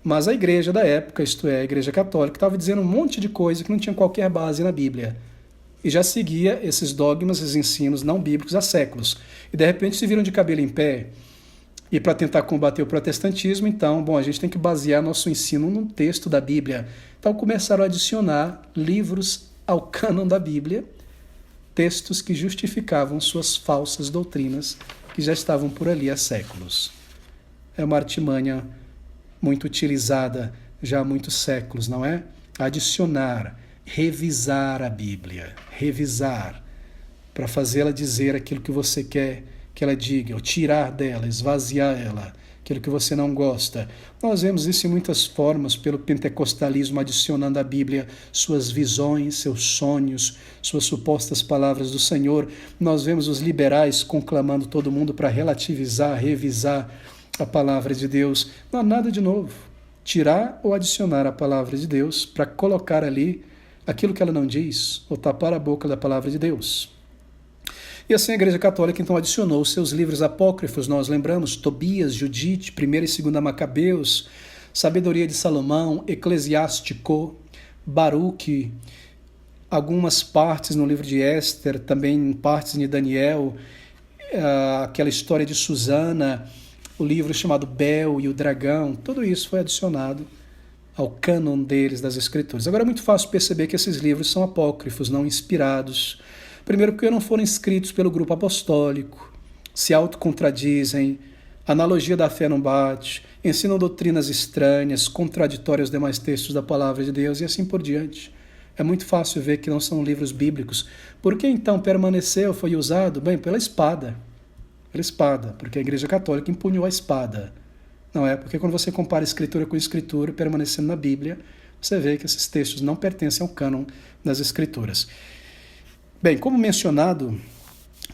Mas a igreja da época, isto é, a Igreja Católica, estava dizendo um monte de coisa que não tinha qualquer base na Bíblia. E já seguia esses dogmas, esses ensinos não bíblicos há séculos. E de repente se viram de cabelo em pé. E para tentar combater o protestantismo, então, a gente tem que basear nosso ensino num texto da Bíblia. Então começaram a adicionar livros ao cânon da Bíblia, textos que justificavam suas falsas doutrinas, que já estavam por ali há séculos. É uma artimanha muito utilizada já há muitos séculos, não é? Adicionar, revisar a Bíblia, revisar, para fazê-la dizer aquilo que você quer que ela diga, ou tirar dela, esvaziar ela, aquilo que você não gosta. Nós vemos isso em muitas formas, pelo pentecostalismo adicionando à Bíblia suas visões, seus sonhos, suas supostas palavras do Senhor. Nós vemos os liberais conclamando todo mundo para relativizar, revisar a palavra de Deus. Não há nada de novo. Tirar ou adicionar a palavra de Deus para colocar ali aquilo que ela não diz, ou tapar a boca da palavra de Deus. E assim a Igreja Católica então adicionou seus livros apócrifos, nós lembramos, Tobias, Judite, 1ª e 2ª Macabeus, Sabedoria de Salomão, Eclesiástico, Baruque, algumas partes no livro de Éster, também partes de Daniel, aquela história de Susana, o livro chamado Bel e o Dragão, tudo isso foi adicionado ao cânon deles, das Escrituras. Agora é muito fácil perceber que esses livros são apócrifos, não inspirados. Primeiro porque não foram escritos pelo grupo apostólico, se autocontradizem, a analogia da fé não bate, ensinam doutrinas estranhas, contraditórias aos demais textos da palavra de Deus e assim por diante. É muito fácil ver que não são livros bíblicos. Por que então permaneceu, foi usado? Bem, pela espada. Pela espada, porque a Igreja Católica empunhou a espada. Não é? Porque quando você compara Escritura com Escritura, permanecendo na Bíblia, você vê que esses textos não pertencem ao cânon das Escrituras. Bem, como mencionado,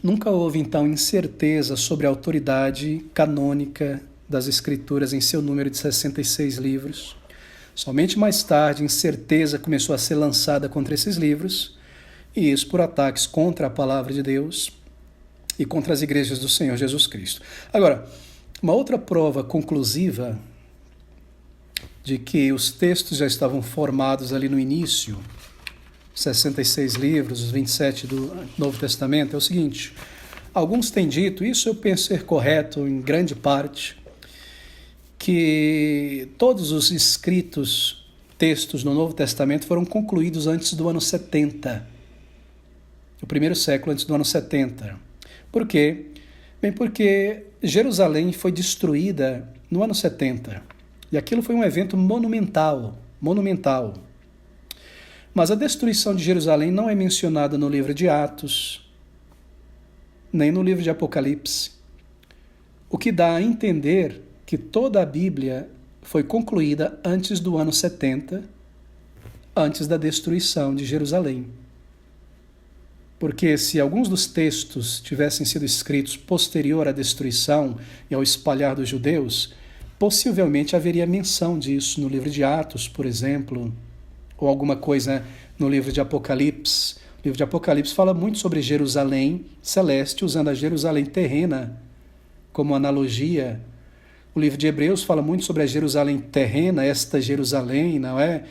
nunca houve então incerteza sobre a autoridade canônica das Escrituras em seu número de 66 livros. Somente mais tarde, incerteza começou a ser lançada contra esses livros, e isso por ataques contra a palavra de Deus e contra as igrejas do Senhor Jesus Cristo. Agora, uma outra prova conclusiva de que os textos já estavam formados ali no início, 66 livros, os 27 do Novo Testamento, é o seguinte: alguns têm dito, isso eu penso ser correto em grande parte, que todos os escritos, textos no Novo Testamento foram concluídos antes do ano 70, o primeiro século antes do ano 70. Por quê? Bem, porque Jerusalém foi destruída no ano 70. E aquilo foi um evento monumental, monumental. Mas a destruição de Jerusalém não é mencionada no livro de Atos, nem no livro de Apocalipse. O que dá a entender que toda a Bíblia foi concluída antes do ano 70, antes da destruição de Jerusalém. Porque se alguns dos textos tivessem sido escritos posterior à destruição e ao espalhar dos judeus, possivelmente haveria menção disso no livro de Atos, por exemplo, ou alguma coisa no livro de Apocalipse. O livro de Apocalipse fala muito sobre Jerusalém celeste, usando a Jerusalém terrena como analogia. O livro de Hebreus fala muito sobre a Jerusalém terrena, esta Jerusalém, não é?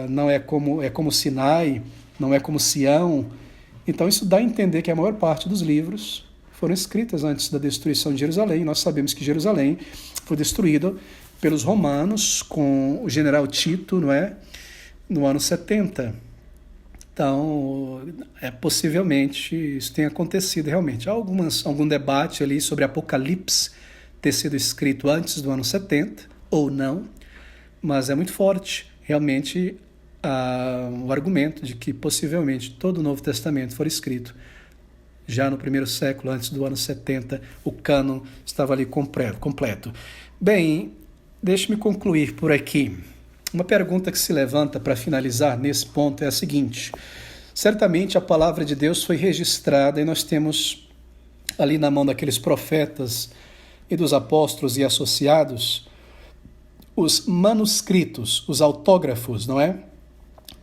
Não é como Sinai, não é como Sião. Então isso dá a entender que a maior parte dos livros foram escritas antes da destruição de Jerusalém. Nós sabemos que Jerusalém foi destruída pelos romanos com o general Tito, não é? No ano 70. Então, possivelmente isso tenha acontecido realmente. Há algum debate ali sobre Apocalipse ter sido escrito antes do ano 70 ou não, mas é muito forte realmente o argumento de que possivelmente todo o Novo Testamento foi escrito já no primeiro século, antes do ano 70, o cânon estava ali completo. Bem, deixe-me concluir por aqui. Uma pergunta que se levanta para finalizar nesse ponto é a seguinte: certamente a palavra de Deus foi registrada e nós temos ali na mão daqueles profetas e dos apóstolos e associados os manuscritos, os autógrafos, não é?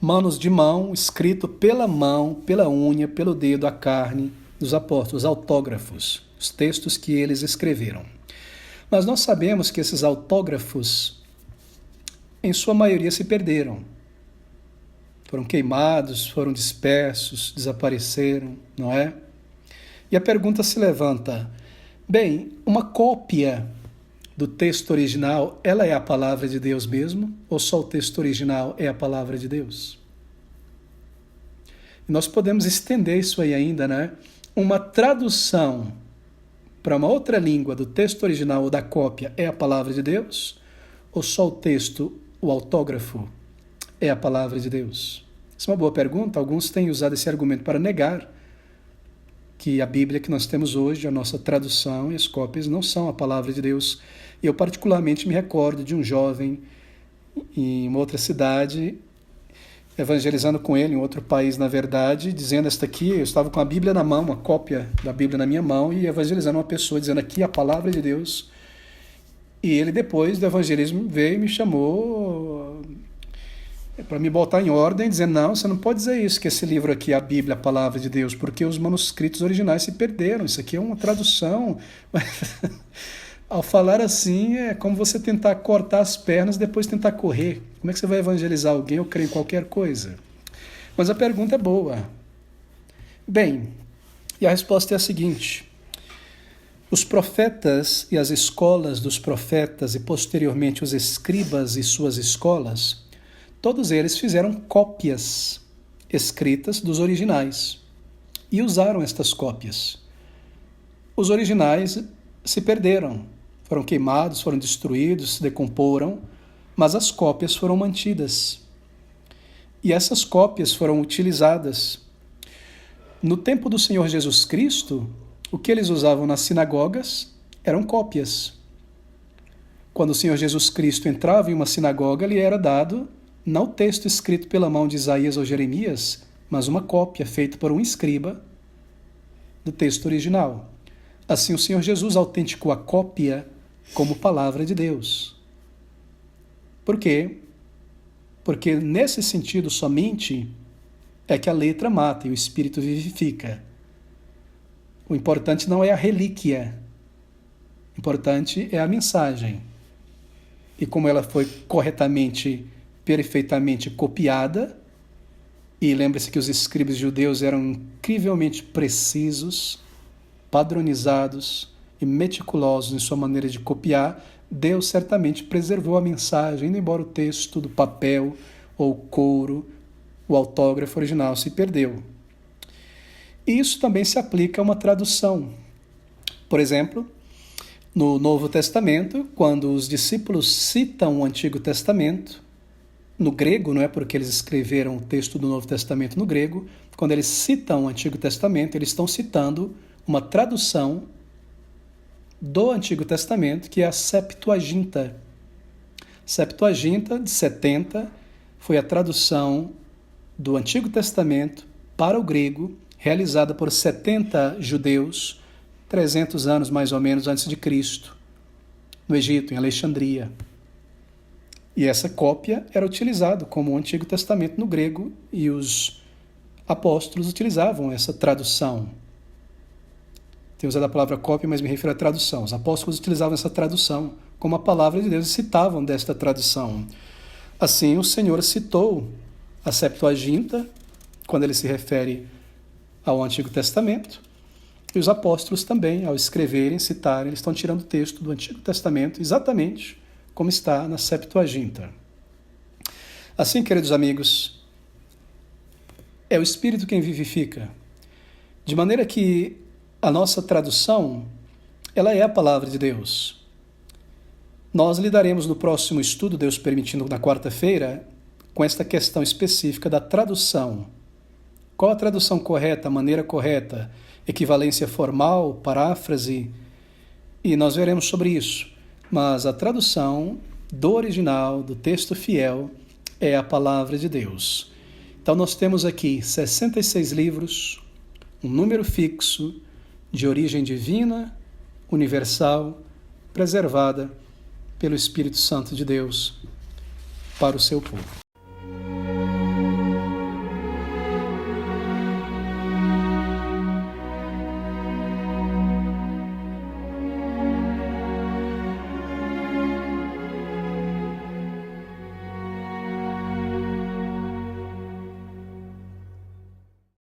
Manos de mão, escrito pela mão, pela unha, pelo dedo, a carne dos apóstolos, autógrafos, os textos que eles escreveram. Mas nós sabemos que esses autógrafos, em sua maioria, se perderam. Foram queimados, foram dispersos, desapareceram, não é? E a pergunta se levanta: bem, uma cópia do texto original, ela é a palavra de Deus mesmo? Ou só o texto original é a palavra de Deus? E nós podemos estender isso aí ainda, né? Uma tradução para uma outra língua do texto original ou da cópia é a palavra de Deus? Ou só o texto, o autógrafo, é a palavra de Deus? Essa é uma boa pergunta. Alguns têm usado esse argumento para negar que a Bíblia que nós temos hoje, a nossa tradução e as cópias não são a palavra de Deus. Eu particularmente me recordo de um jovem em uma outra cidade, evangelizando com ele em outro país, na verdade, dizendo esta aqui, eu estava com a Bíblia na mão, uma cópia da Bíblia na minha mão, e evangelizando uma pessoa, dizendo aqui a palavra de Deus. E ele, depois do evangelismo, veio e me chamou para me botar em ordem, dizendo: não, você não pode dizer isso, que esse livro aqui é a Bíblia, a palavra de Deus, porque os manuscritos originais se perderam, isso aqui é uma tradução. Ao falar assim, é como você tentar cortar as pernas e depois tentar correr. Como é que você vai evangelizar alguém ou crer em qualquer coisa? Mas a pergunta é boa. Bem, e a resposta é a seguinte: os profetas e as escolas dos profetas e posteriormente os escribas e suas escolas, todos eles fizeram cópias escritas dos originais e usaram estas cópias. Os originais se perderam, foram queimados, foram destruídos, se decomporam, mas as cópias foram mantidas. E essas cópias foram utilizadas. No tempo do Senhor Jesus Cristo, o que eles usavam nas sinagogas eram cópias. Quando o Senhor Jesus Cristo entrava em uma sinagoga, lhe era dado não o texto escrito pela mão de Isaías ou Jeremias, mas uma cópia feita por um escriba do texto original. Assim, o Senhor Jesus autenticou a cópia como palavra de Deus. Por quê? Porque nesse sentido somente é que a letra mata e o espírito vivifica. O importante não é a relíquia, o importante é a mensagem. E como ela foi corretamente, perfeitamente copiada, e lembre-se que os escribas judeus eram incrivelmente precisos, padronizados e meticulosos em sua maneira de copiar, Deus certamente preservou a mensagem, indo embora o texto do papel ou o couro, o autógrafo original se perdeu. E isso também se aplica a uma tradução. Por exemplo, no Novo Testamento, quando os discípulos citam o Antigo Testamento, no grego, não é porque eles escreveram o texto do Novo Testamento no grego, quando eles citam o Antigo Testamento, eles estão citando uma tradução do Antigo Testamento, que é a Septuaginta. Septuaginta, de 70, foi a tradução do Antigo Testamento para o grego, realizada por 70 judeus, 300 anos mais ou menos antes de Cristo, no Egito, em Alexandria. E essa cópia era utilizada como o Antigo Testamento no grego, e os apóstolos utilizavam essa tradução. Tenho usado a palavra cópia, mas me refiro à tradução. Os apóstolos utilizavam essa tradução como a palavra de Deus e citavam desta tradução. Assim, o Senhor citou a Septuaginta, quando ele se refere ao Antigo Testamento, e os apóstolos também, ao escreverem, citarem, eles estão tirando o texto do Antigo Testamento exatamente como está na Septuaginta. Assim, queridos amigos, é o Espírito quem vivifica, de maneira que a nossa tradução, ela é a palavra de Deus. Nós lidaremos no próximo estudo, Deus permitindo, na quarta-feira, com esta questão específica da tradução. Qual a tradução correta, a maneira correta, equivalência formal, paráfrase, e nós veremos sobre isso. Mas a tradução do original, do texto fiel, é a palavra de Deus. Então nós temos aqui 66 livros, um número fixo, de origem divina, universal, preservada pelo Espírito Santo de Deus para o seu povo.